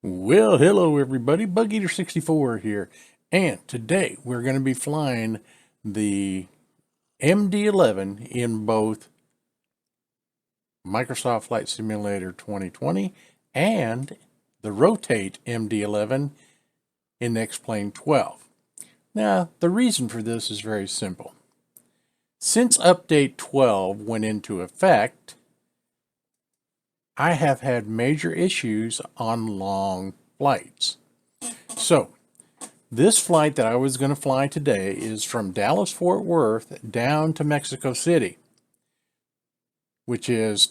Well, hello everybody, BugEater64 here, and today we're going to be flying the MD-11 in both Microsoft Flight Simulator 2020 and the Rotate MD-11 in X-Plane-12. Now, the reason for this is very simple. Since Update 12 went into effect, I have had major issues on long flights. So, this flight that I was going to fly today is from Dallas-Fort Worth down to Mexico City, which is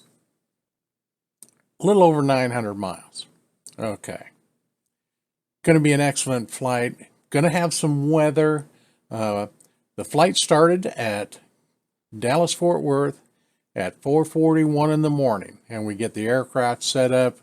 a little over 900 miles. Okay. Going to be an excellent flight. Going to have some weather. The flight started at Dallas-Fort Worth at 4:41 in the morning, and we get the aircraft set up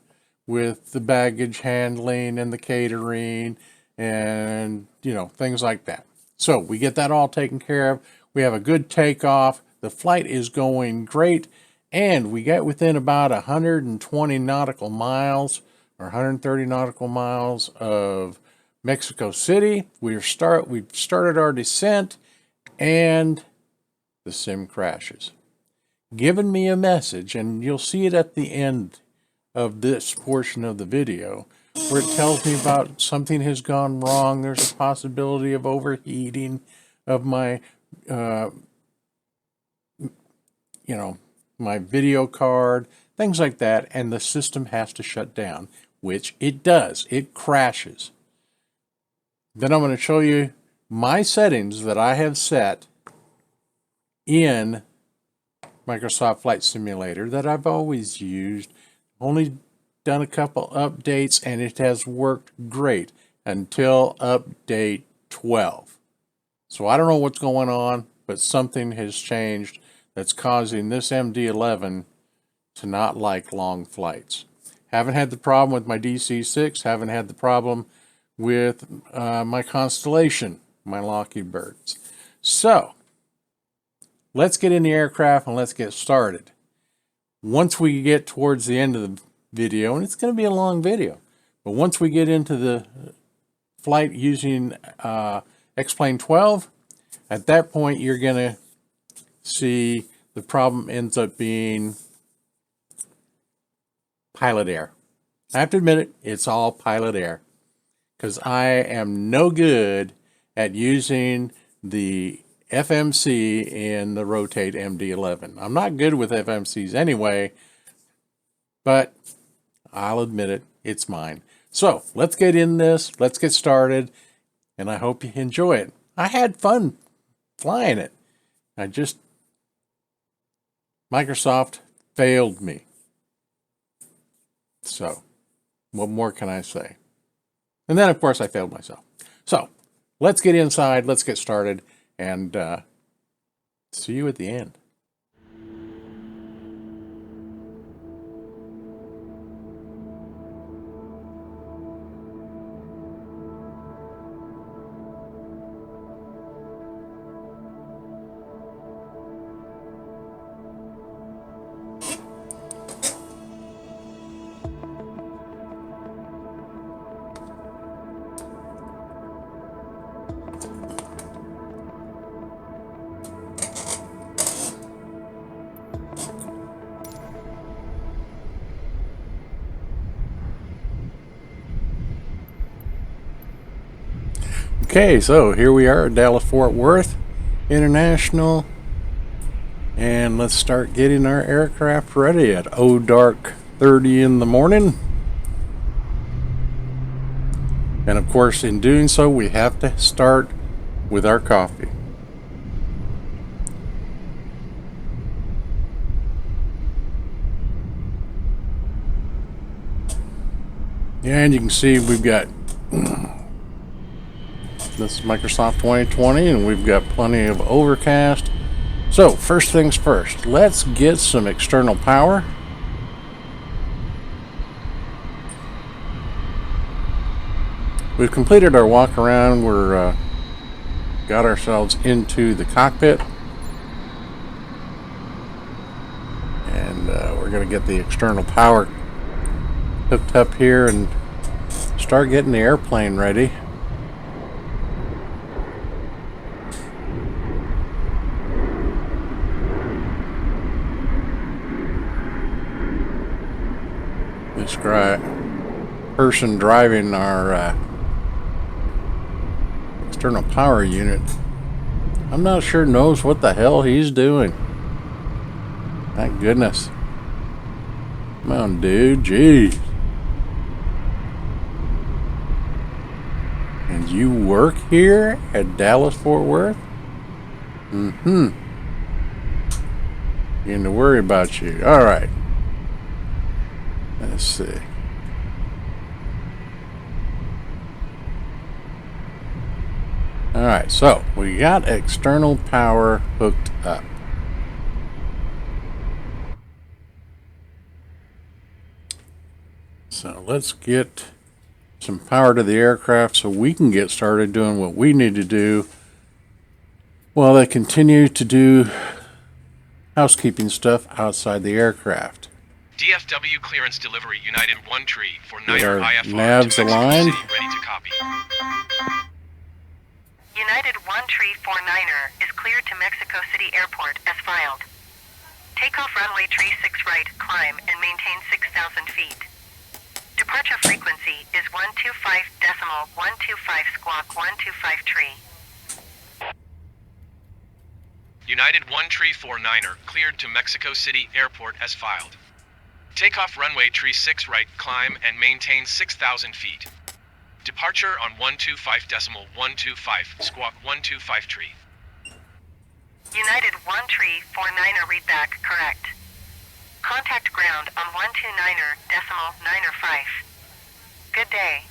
with the baggage handling and the catering and things like that. So we get that all taken care of. We have a good takeoff. The flight is going great, and we get within about 120 nautical miles or 130 nautical miles of Mexico City. We've started our descent, and the sim crashes, giving me a message, and you'll see it at the end of this portion of the video, where it tells me about something has gone wrong. There's a possibility of overheating of my my video card, things like that, and the system has to shut down, which it does. It crashes. Then I'm going to show you my settings that I have set in Microsoft Flight Simulator that I've always used. Only done a couple updates, and it has worked great until Update 12. So I don't know what's going on, but something has changed that's causing this MD-11 to not like long flights. Haven't had the problem with my DC-6, haven't had the problem with my Constellation, my Lockheed Birds. So let's get in the aircraft and let's get started. Once we get towards the end of the video, and it's going to be a long video, but once we get into the flight using X-Plane-12, at that point you're going to see the problem ends up being pilot error. I have to admit it, it's all pilot error, because I am no good at using the FMC in the Rotate MD-11. I'm not good with FMCs anyway, but I'll admit it, it's mine. So let's get in this, let's get started, and I hope you enjoy it. I had fun flying it. Microsoft failed me. So what more can I say? And then of course I failed myself. So let's get inside, let's get started, and see you at the end. Okay, so here we are at Dallas-Fort Worth International, and let's start getting our aircraft ready at dark 30 in the morning. And of course, in doing so, we have to start with our coffee. And you can see we've got this is Microsoft 2020, and we've got plenty of overcast. So first things first, let's get some external power. We've completed our walk around. We're got ourselves into the cockpit, and we're going to get the external power hooked up here and start getting the airplane ready. This person driving our external power unit, I'm not sure knows what the hell he's doing. Thank goodness. Come on, dude. Jeez. And you work here at Dallas Fort Worth? Mm-hmm. Getting to worry about you. All right. Let's see. All right, so we got external power hooked up. So let's get some power to the aircraft so we can get started doing what we need to do while they continue to do housekeeping stuff outside the aircraft. DFW clearance delivery United 1 tree for Get Niner our IFR navs to Mexico aligned. City, ready to copy. United 1 tree for Niner is cleared to Mexico City Airport as filed. Takeoff runway tree 6 right, climb and maintain 6,000 feet. Departure frequency is 125.125 squawk 125 tree. United 1 tree for Niner cleared to Mexico City Airport as filed. Takeoff runway tree 6 right, climb and maintain 6,000 feet. Departure on 125.125 squawk 125 tree. United 1 tree for Niner readback correct. Contact ground on 129.95. Good day.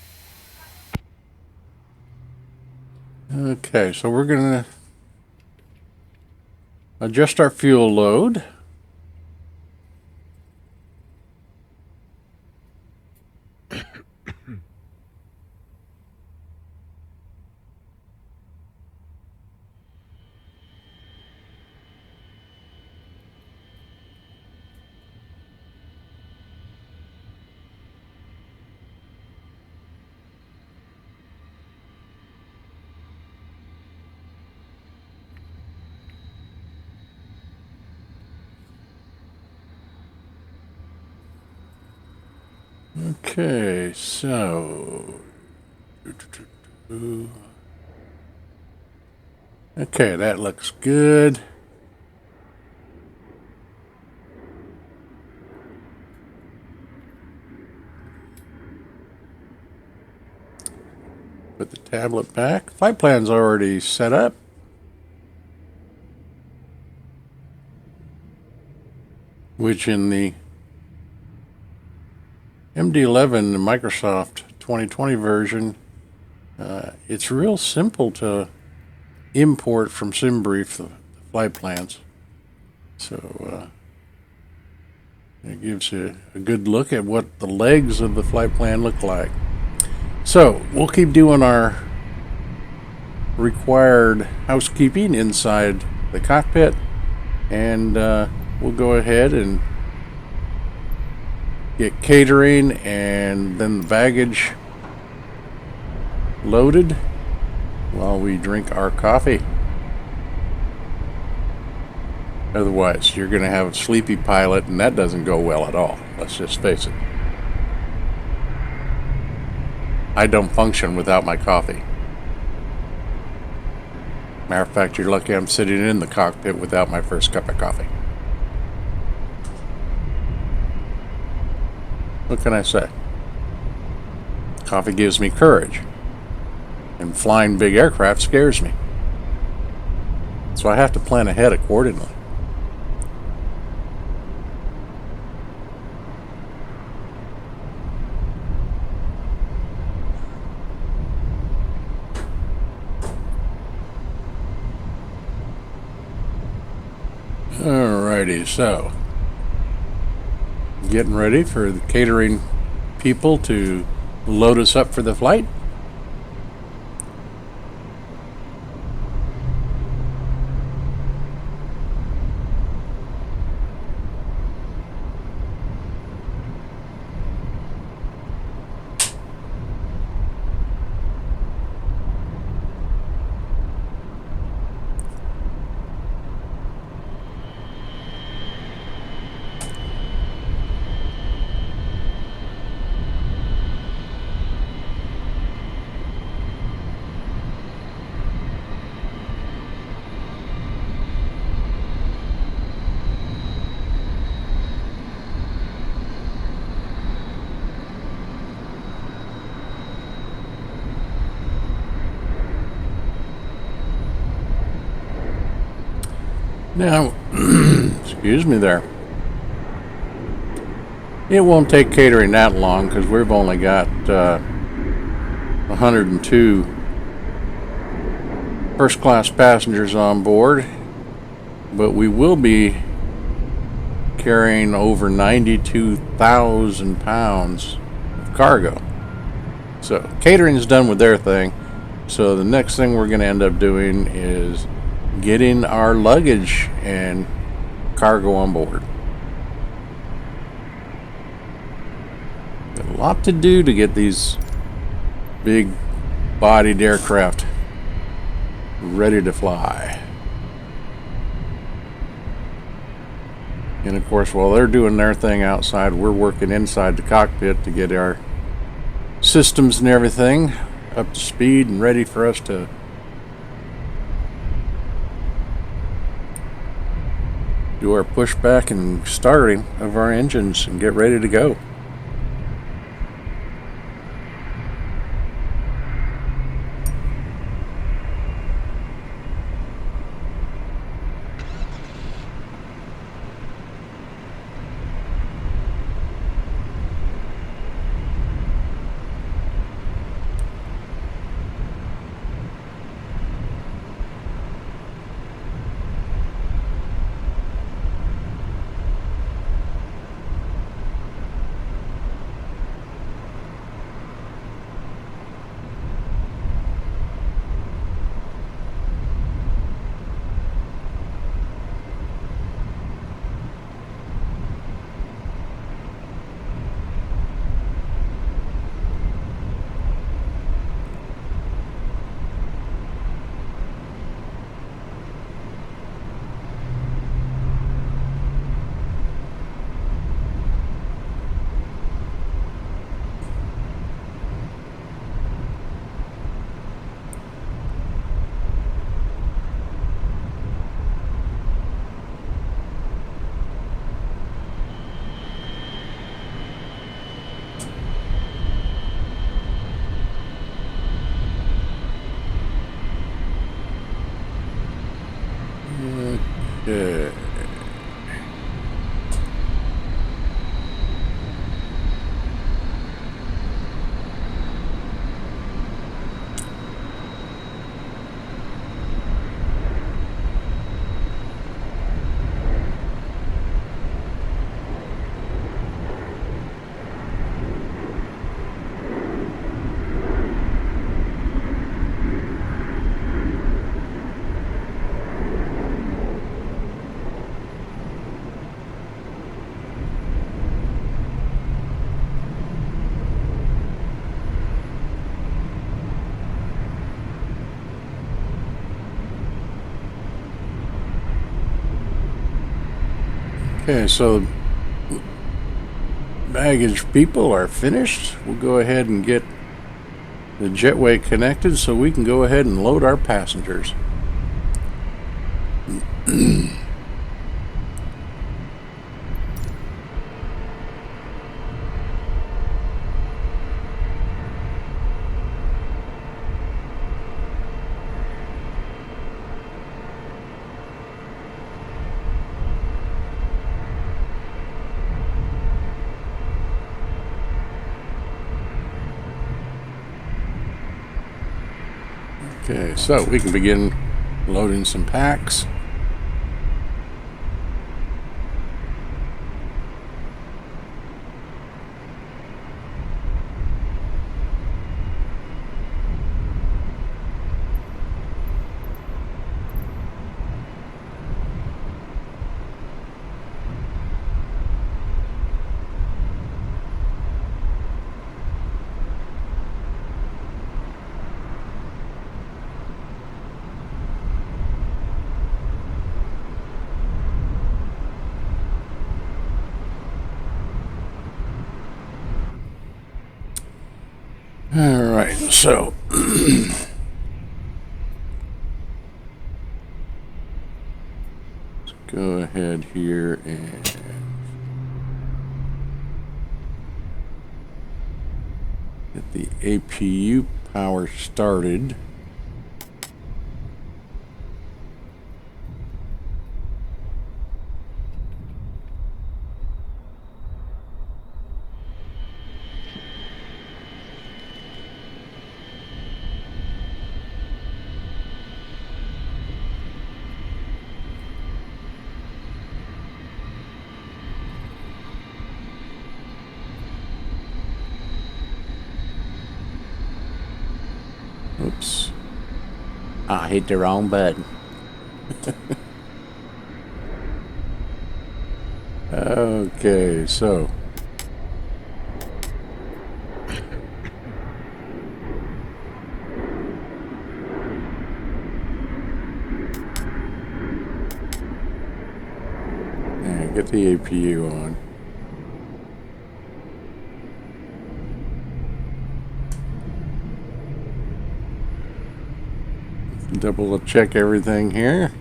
Okay, so we're gonna adjust our fuel load. Okay, so okay, that looks good. Put the tablet back. Flight plan's already set up. Which in the MD11 Microsoft 2020 version, it's real simple to import from SimBrief the flight plans. So it gives you a good look at what the legs of the flight plan look like. So we'll keep doing our required housekeeping inside the cockpit, and we'll go ahead and get catering and then the baggage loaded while we drink our coffee. Otherwise, you're going to have a sleepy pilot, and that doesn't go well at all. Let's just face it. I don't function without my coffee. Matter of fact, you're lucky I'm sitting in the cockpit without my first cup of coffee. What can I say? Coffee gives me courage, and flying big aircraft scares me. So I have to plan ahead accordingly. Alrighty, so getting ready for the catering people to load us up for the flight. Now, excuse me there. It won't take catering that long because we've only got 102 first class passengers on board, but we will be carrying over 92,000 pounds of cargo. So catering is done with their thing. So the next thing we're going to end up doing is getting our luggage and cargo on board. Got a lot to do to get these big bodied aircraft ready to fly. And of course, while they're doing their thing outside, we're working inside the cockpit to get our systems and everything up to speed and ready for us to do our pushback and starting of our engines and get ready to go. Okay. Okay, so baggage people are finished. We'll go ahead and get the jetway connected so we can go ahead and load our passengers. Okay, so we can begin loading some packs. All right, so let's go ahead here and get the APU power started. Oops. I hit the wrong button. Okay, so. Yeah, get the APU on. Double check everything here.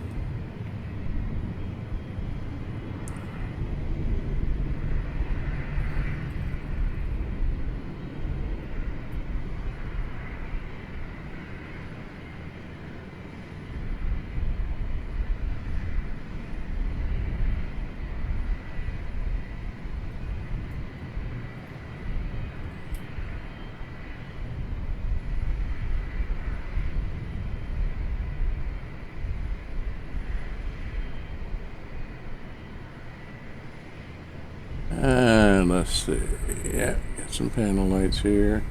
And let's see. Yeah, got some panel lights here.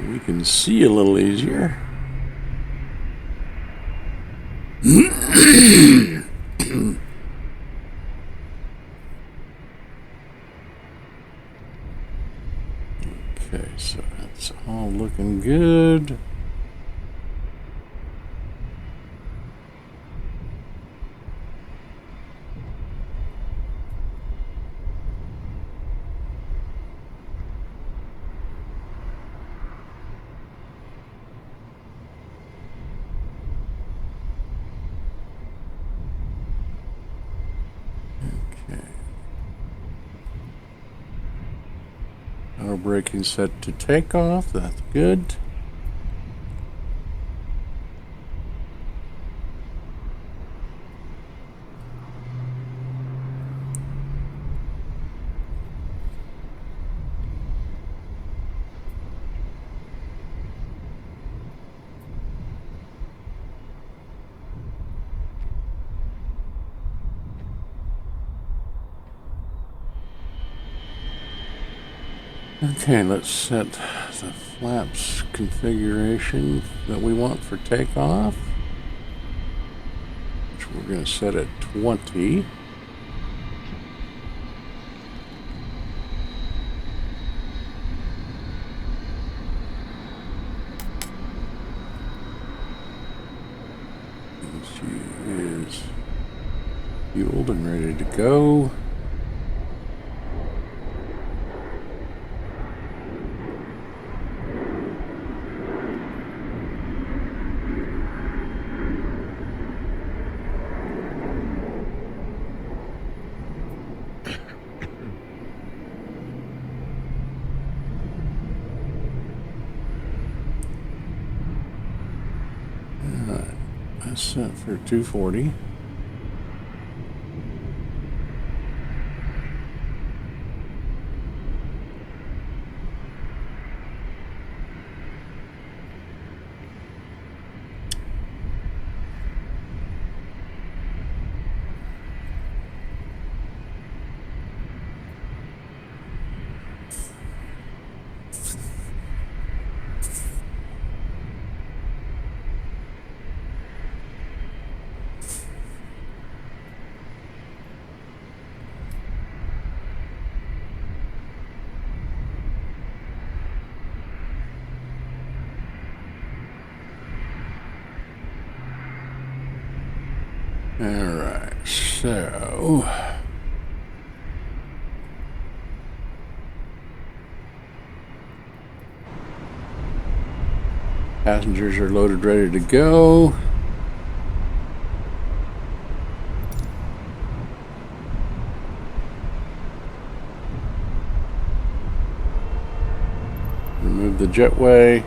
We can see a little easier. Okay, so that's all looking good. Our braking set to takeoff, that's good. Okay, let's set the flaps configuration that we want for takeoff, which we're going to set at 20. And she is fueled and ready to go. That's set for 240. Alright, so passengers are loaded, ready to go. Remove the jetway,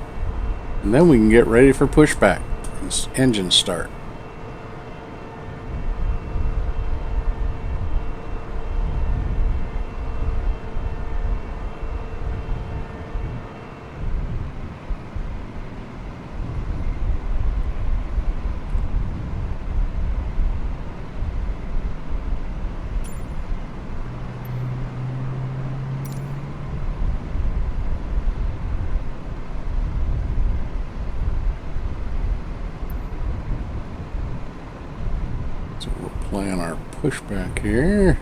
and then we can get ready for pushback. Engine start. plan our pushback here.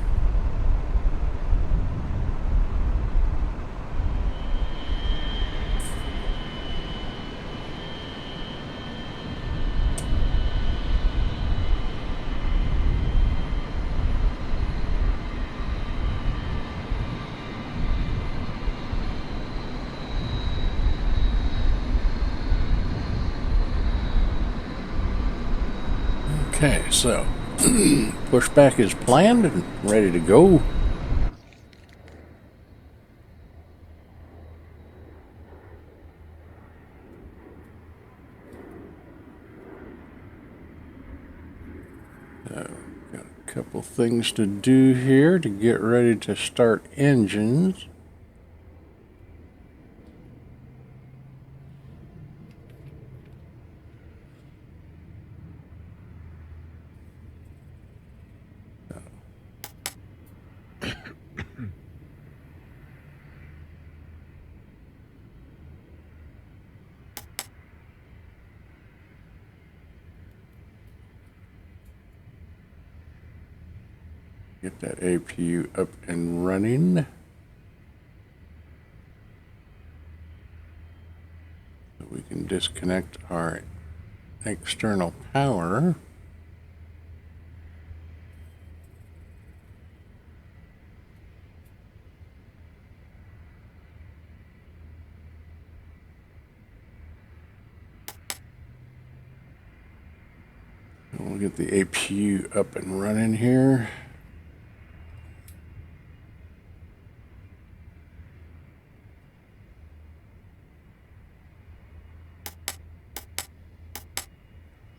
Okay, so pushback is planned and ready to go. So, got a couple things to do here to get ready to start engines. Get that APU up and running. So we can disconnect our external power. We'll get the APU up and running here.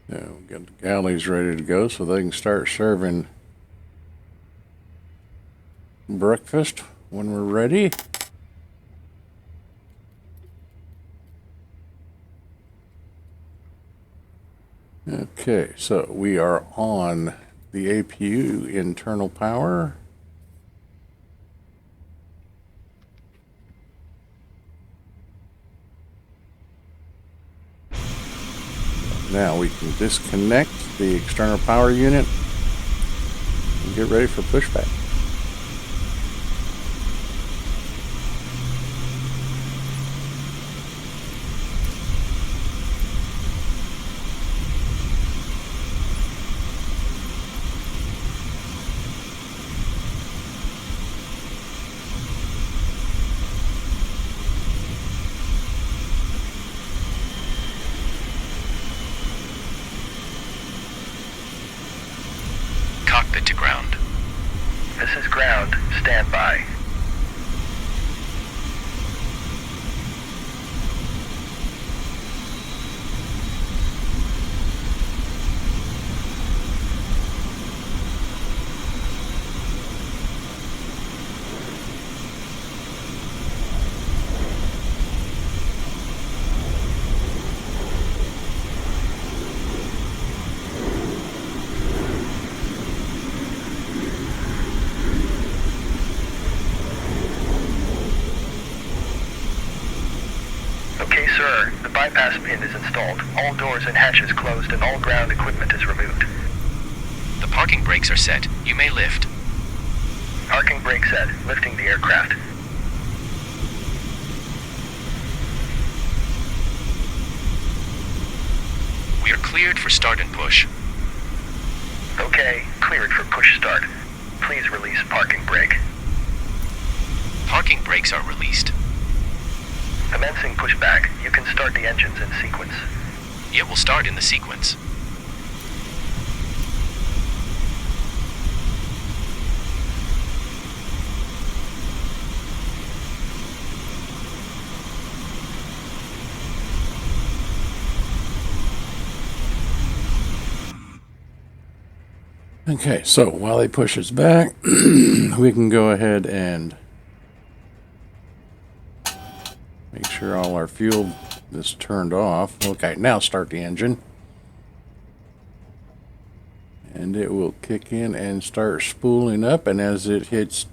So we've got the galleys ready to go so they can start serving breakfast when we're ready. Okay, so we are on the APU internal power. Now we can disconnect the external power unit and get ready for pushback. Cockpit to ground. This is ground. Stand by. Okay, sir. The bypass pin is installed. All doors and hatches closed and all ground equipment is removed. The parking brakes are set. You may lift. Parking brake set. Lifting the aircraft. We are cleared for start and push. Okay, cleared for push start. Please release parking brake. Parking brakes are released. Commencing pushback. You can start the engines in sequence. It will start in the sequence. Okay, so while they push us back, we can go ahead and make sure all our fuel is turned off. Okay, now start the engine. And it will kick in and start spooling up, and as it hits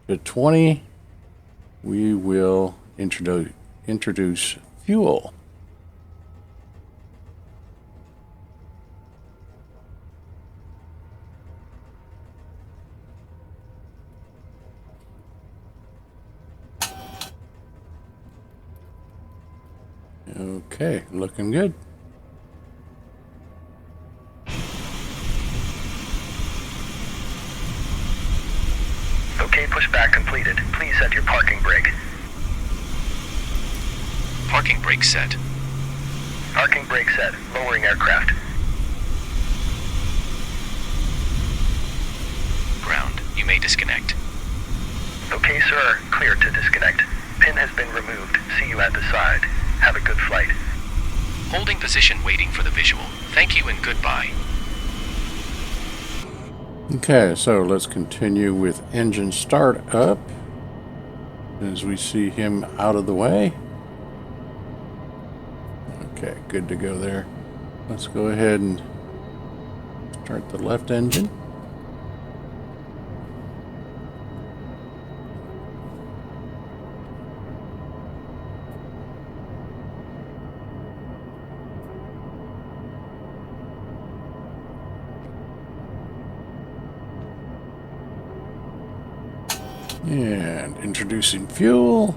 to 20, we will introduce fuel. Okay, looking good. Okay, pushback completed. Please set your parking brake. Parking brake set. Parking brake set. Lowering aircraft. Ground. You may disconnect. Okay, sir. Clear to disconnect. Pin has been removed. See you at the side. Have a good flight. Holding position waiting for the visual. Thank you and goodbye. Okay, so let's continue with engine start up as we see him out of the way. Okay, good to go there. Let's go ahead and start the left engine. And introducing fuel.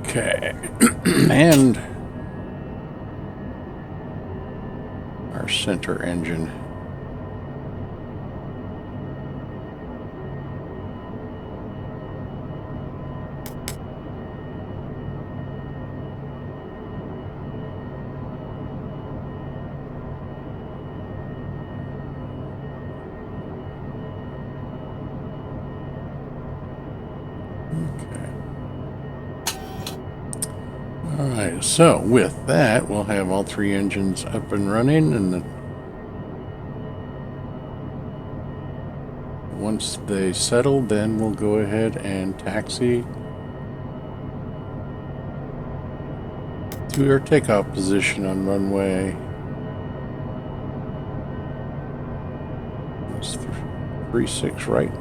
Okay, and our center engine. Alright, so with that, we'll have all three engines up and running, and once they settle, then we'll go ahead and taxi to our takeoff position on runway. That's 36 right.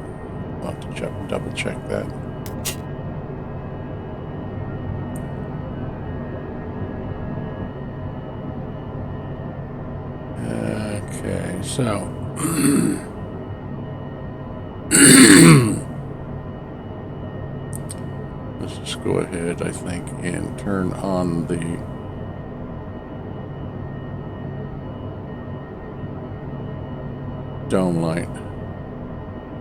I'll have to double check that. Okay, so let's just go ahead, I think, and turn on the dome light.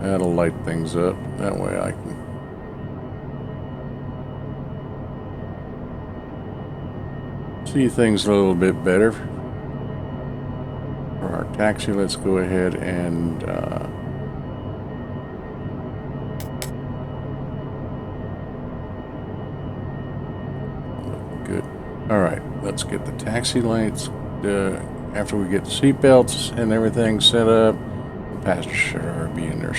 That'll light things up. That way I can see things a little bit better. For our taxi, let's go ahead and good. All right, let's get the taxi lights. After we get the seat belts and everything set up, the passengers should already be in their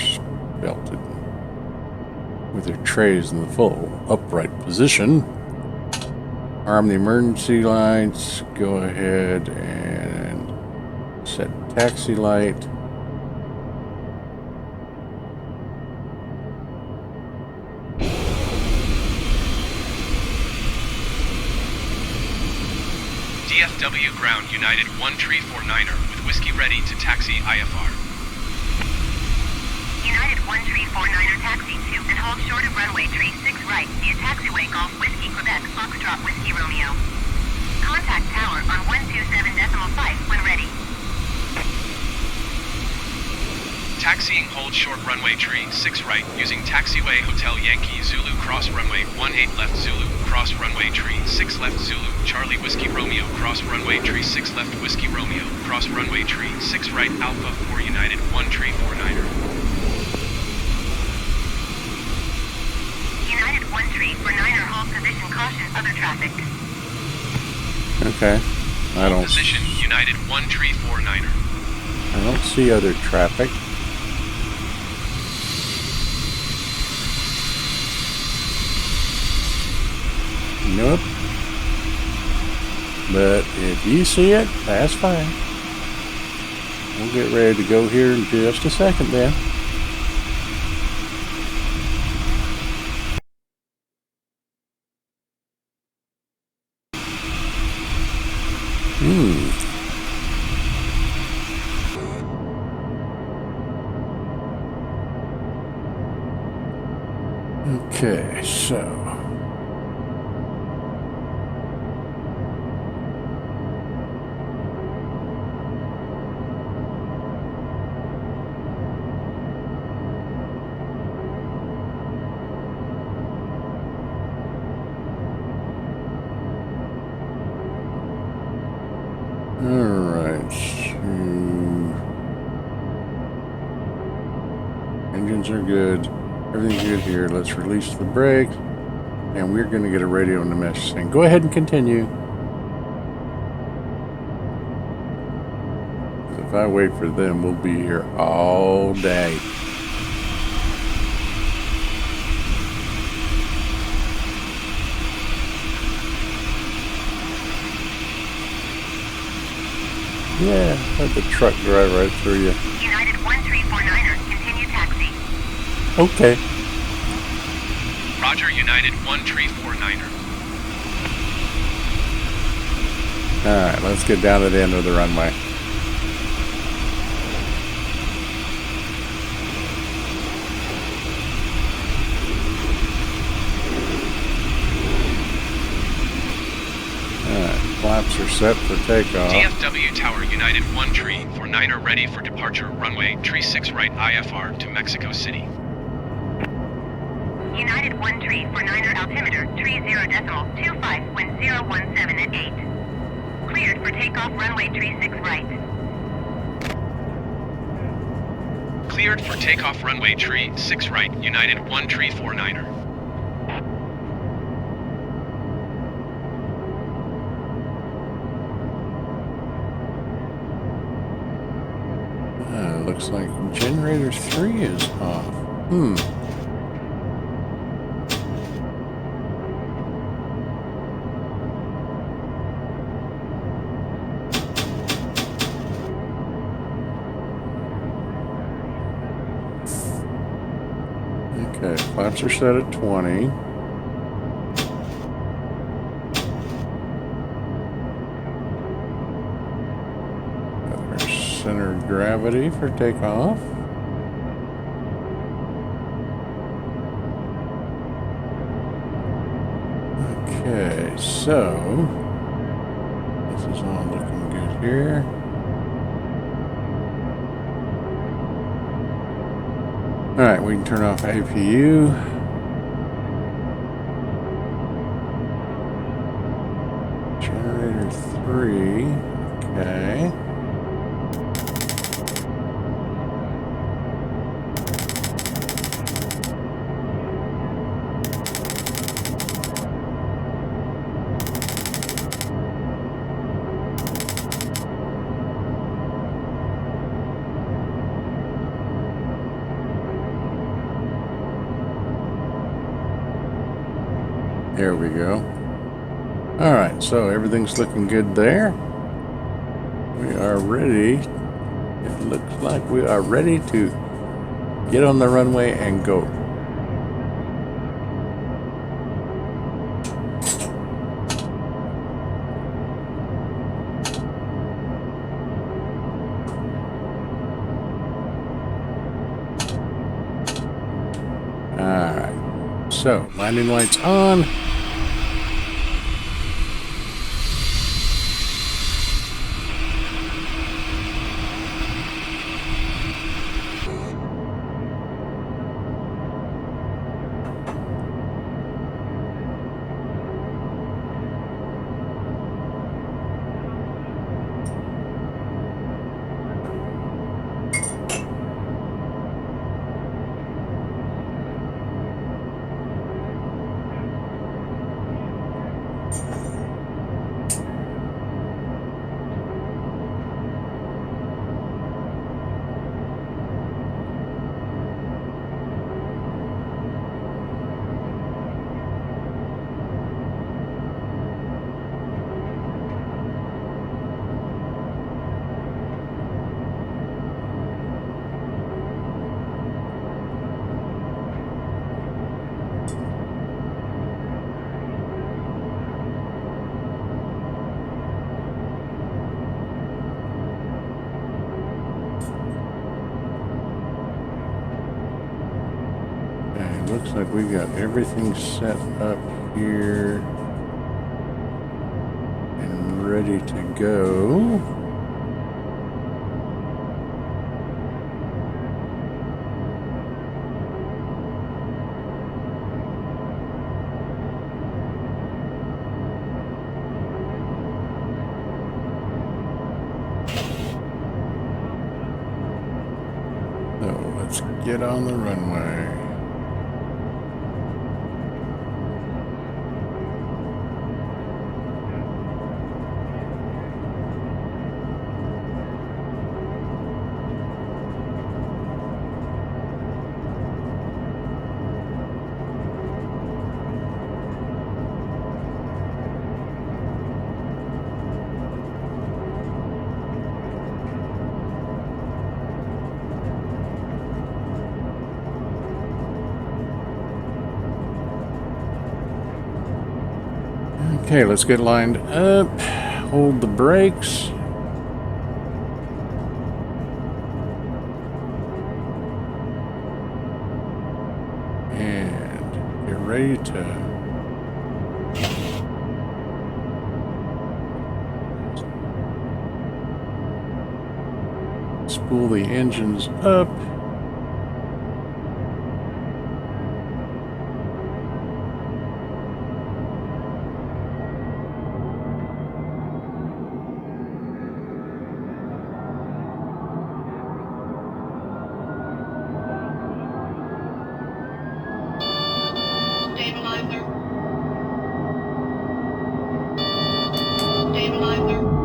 belted with their trays in the full upright position. Arm the emergency lights. Go ahead and set taxi light. DFW ground United 1349er with whiskey ready to taxi IFR. United 1349er taxi to and hold short of runway tree 6 right via taxiway Golf Whiskey Quebec Foxtrot Whiskey Romeo. Contact tower on 127.5 when ready. Taxiing hold short runway tree 6 right using taxiway Hotel Yankee Zulu cross runway 18 left Zulu cross runway tree 6 left Zulu Charlie Whiskey Romeo cross runway tree 6 left Whiskey Romeo cross runway tree 6 right Alpha 4 United 1349er. United 1349er hold position caution other traffic. Okay. I don't Position United 1349er. I don't see other traffic. Nope. But if you see it, that's fine. We'll get ready to go here in just a second then. Okay, so alright, engines are good, everything's good here. Let's release the brakes, and we're going to get a radio in the message saying, go ahead and continue. If I wait for them, we'll be here all day. Yeah, let the truck drive right through you. United 1349er, continue taxi. Okay. Roger, United 1349er. Alright, let's get down to the end of the runway. Flaps are set for takeoff. DFW Tower, United 1349er ready for departure, runway 36 right IFR to Mexico City. United 1349er altimeter 30.25 wind 017 at 8. Cleared for takeoff runway 36 right. Cleared for takeoff runway 36 right, United 1349er. Looks like generator 3 is off. Okay, flaps are set at 20. Center of gravity for takeoff. Okay, so this is all looking good here. Alright, we can turn off APU. Generator 3. Okay. There we go. Alright, so everything's looking good there. We are ready. It looks like we are ready to get on the runway and go. Alright, so landing lights on. looks like we've got everything set up here and ready to go. So let's get on the runway. Okay, let's get lined up. Hold the brakes. And get ready to spool the engines up.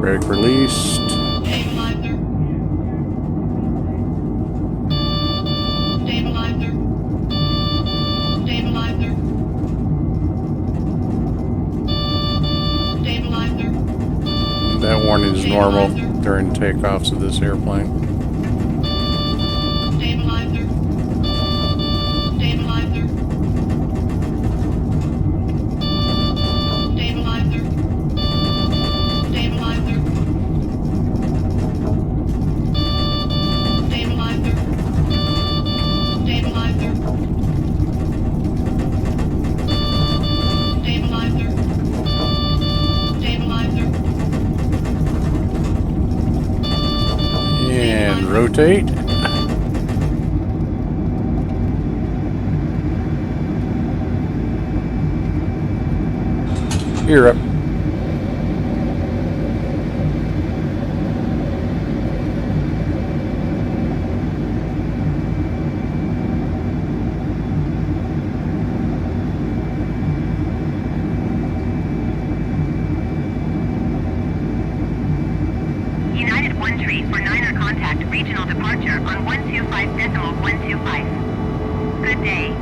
Brake released. That warning is normal during takeoffs of this airplane. Rotate. Gear up. United 134-9er contact regional departure on 125.125. Good day.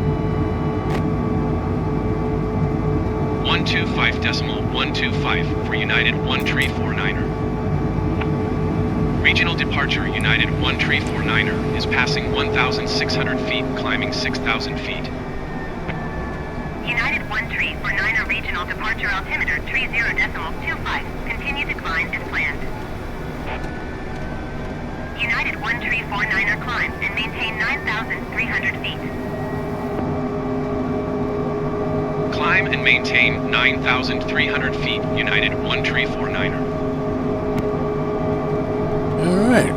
125.125 for United 134-9er. Regional departure United 134-9er is passing 1,600 feet, climbing 6,000 feet. United 134-9er regional departure altimeter 30.25. Continue to climb as planned. United 134-9er climb and maintain 9,300 feet. Climb and maintain 9,300 feet, United 134-9er. All right.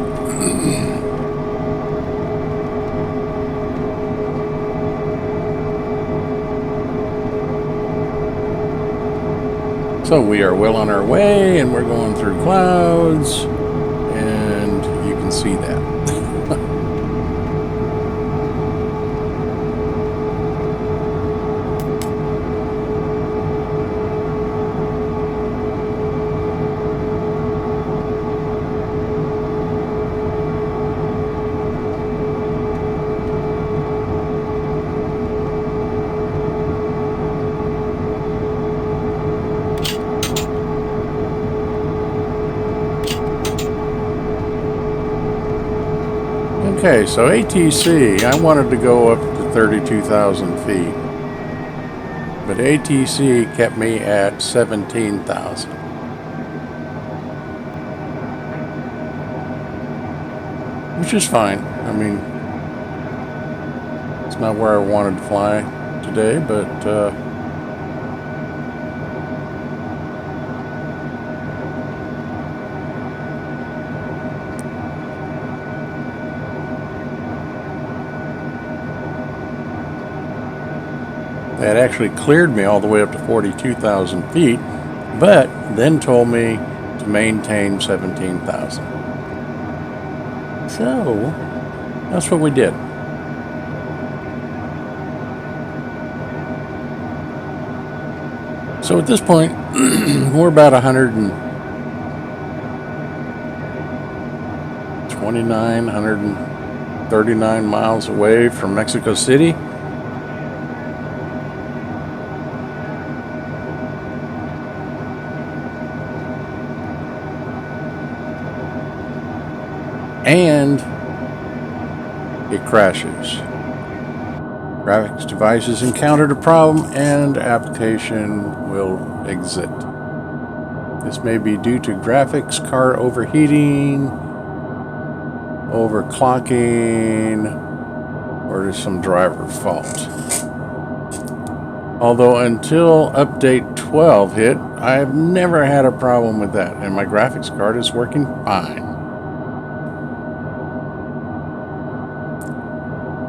So we are well on our way, and we're going through clouds, and you can see that. Okay, so ATC, I wanted to go up to 32,000 feet, but ATC kept me at 17,000. Which is fine. I mean, It's not where I wanted to fly today, but they had actually cleared me all the way up to 42,000 feet, but then told me to maintain 17,000. So that's what we did. So at this point, we're about 129, 139 miles away from Mexico City. And it crashes. Graphics devices encountered a problem and application will exit. This may be due to graphics card overheating, overclocking, or some driver fault. Although until Update 12 hit, I've never had a problem with that, and my graphics card is working fine.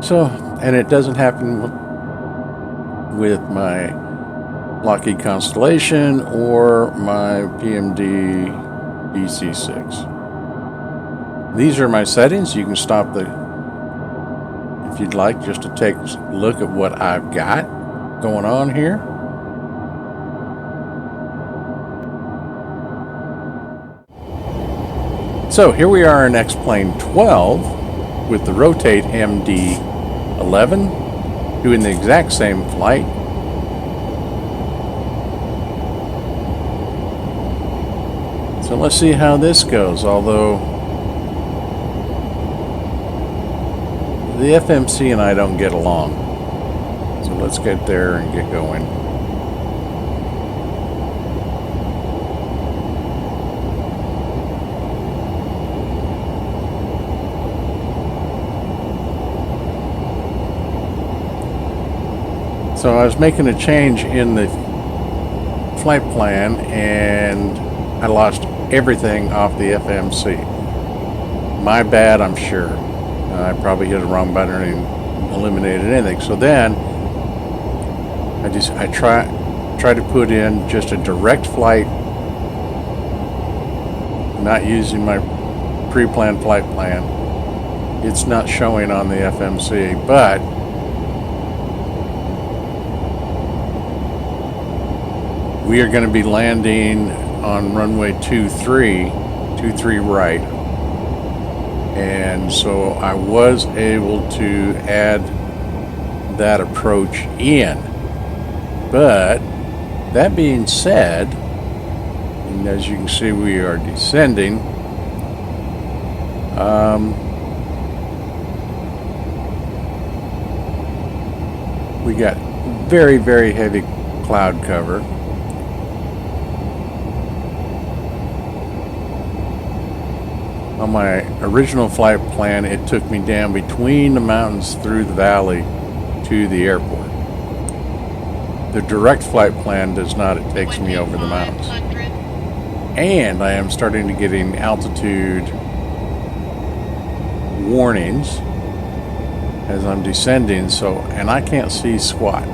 So, and it doesn't happen with my Lockheed Constellation or my PMD DC-6. These are my settings. You can stop the, if you'd like, just to take a look at what I've got going on here. So here we are in X-Plane-12 with the Rotate MD-11 doing the exact same flight. So let's see how this goes, although the FMC and I don't get along. So let's get there and get going. So I was making a change in the flight plan and I lost everything off the FMC. My bad, I'm sure. I probably hit the wrong button and eliminated anything. So then I try to put in just a direct flight, not using my pre-planned flight plan. It's not showing on the FMC, but we are going to be landing on runway 23 right. And so I was able to add that approach in. But that being said, and as you can see, we are descending. We got very, very heavy cloud cover. On my original flight plan, it took me down between the mountains through the valley to the airport. The direct flight plan does not. It takes me over the mountains. And I am starting to get altitude warnings as I'm descending, so, and I can't see squat.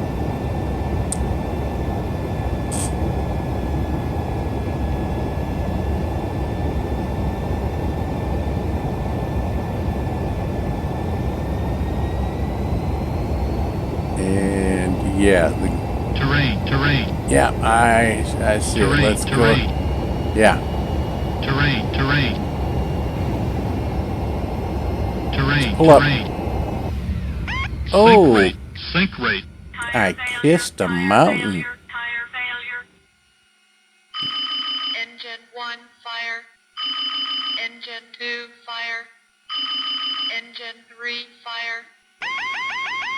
Yeah. Terrain. Yeah, I see it. Let's go. Yeah. Terrain. Pull up. Oh. Sink rate. I kissed a mountain. Engine 1, fire. Engine 2, fire. Engine 3, fire.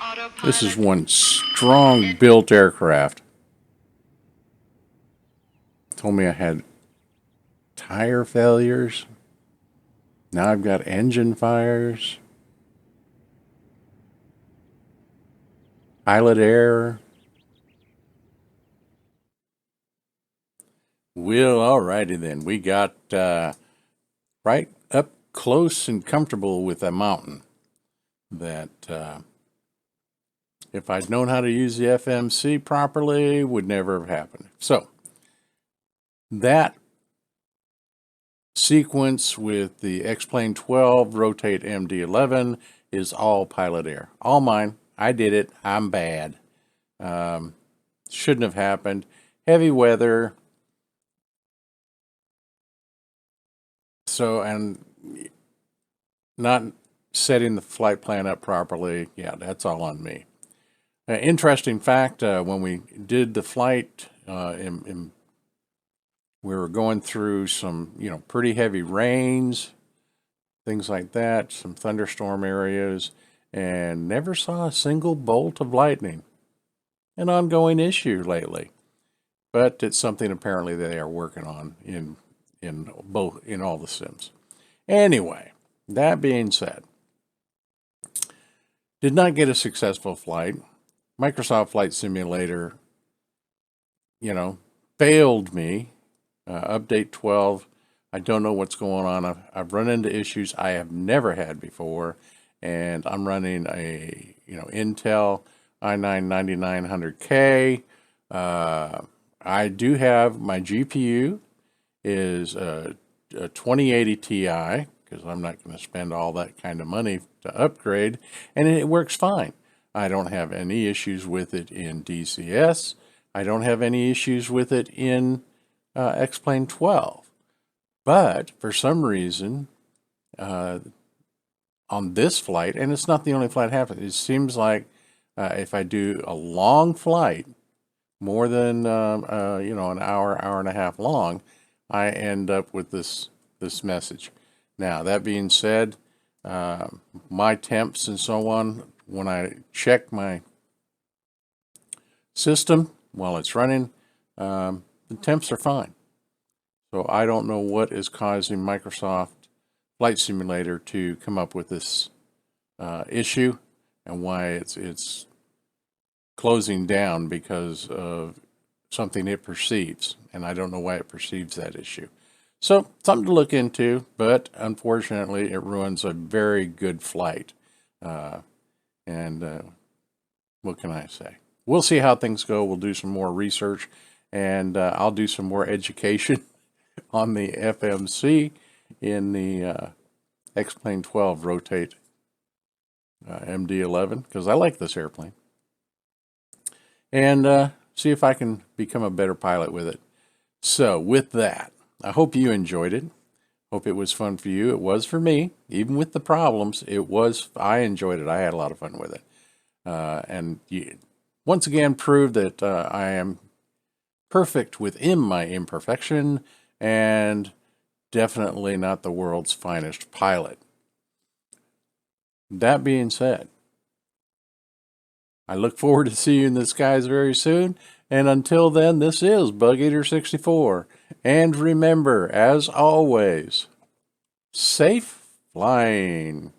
Autopilot. This is one strong built aircraft. Told me I had tire failures. Now I've got engine fires. Pilot error. Well, alrighty then. We got right up close and comfortable with a mountain that if I'd known how to use the FMC properly, would never have happened. So that sequence with the X-Plane-12 rotate MD-11 is all pilot error. All mine. I did it. I'm bad. Shouldn't have happened. Heavy weather. So, and not setting the flight plan up properly. Yeah, that's all on me. Interesting fact, when we did the flight, we were going through some, pretty heavy rains, things like that, some thunderstorm areas, and never saw a single bolt of lightning. An ongoing issue lately, but it's something apparently they are working on in all the sims. Anyway, that being said, did not get a successful flight. Microsoft Flight Simulator, failed me. Update 12. I don't know what's going on. I've run into issues I have never had before, and I'm running a Intel i9-9900K. I do have my GPU is a 2080 Ti because I'm not going to spend all that kind of money to upgrade, and it works fine. I don't have any issues with it in DCS. I don't have any issues with it in X-Plane-12. But for some reason, on this flight, and it's not the only flight happening, it seems like if I do a long flight, more than an hour and a half long, I end up with this message. Now, that being said, my temps and so on, when I check my system while it's running, the temps are fine. So I don't know what is causing Microsoft Flight Simulator to come up with this issue and why it's closing down because of something it perceives. And I don't know why it perceives that issue. So something to look into, but unfortunately it ruins a very good flight. What can I say? We'll see how things go. We'll do some more research, and I'll do some more education on the FMC in the X-Plane-12 rotate MD-11 because I like this airplane, and see if I can become a better pilot with it. So with that, I hope you enjoyed it. Hope it was fun for you. It was for me. Even with the problems, I enjoyed it. I had a lot of fun with it. And once again proved that I am perfect within my imperfection and definitely not the world's finest pilot. That being said, I look forward to seeing you in the skies very soon. And until then, this is Bug Eater 64. And remember, as always, safe flying.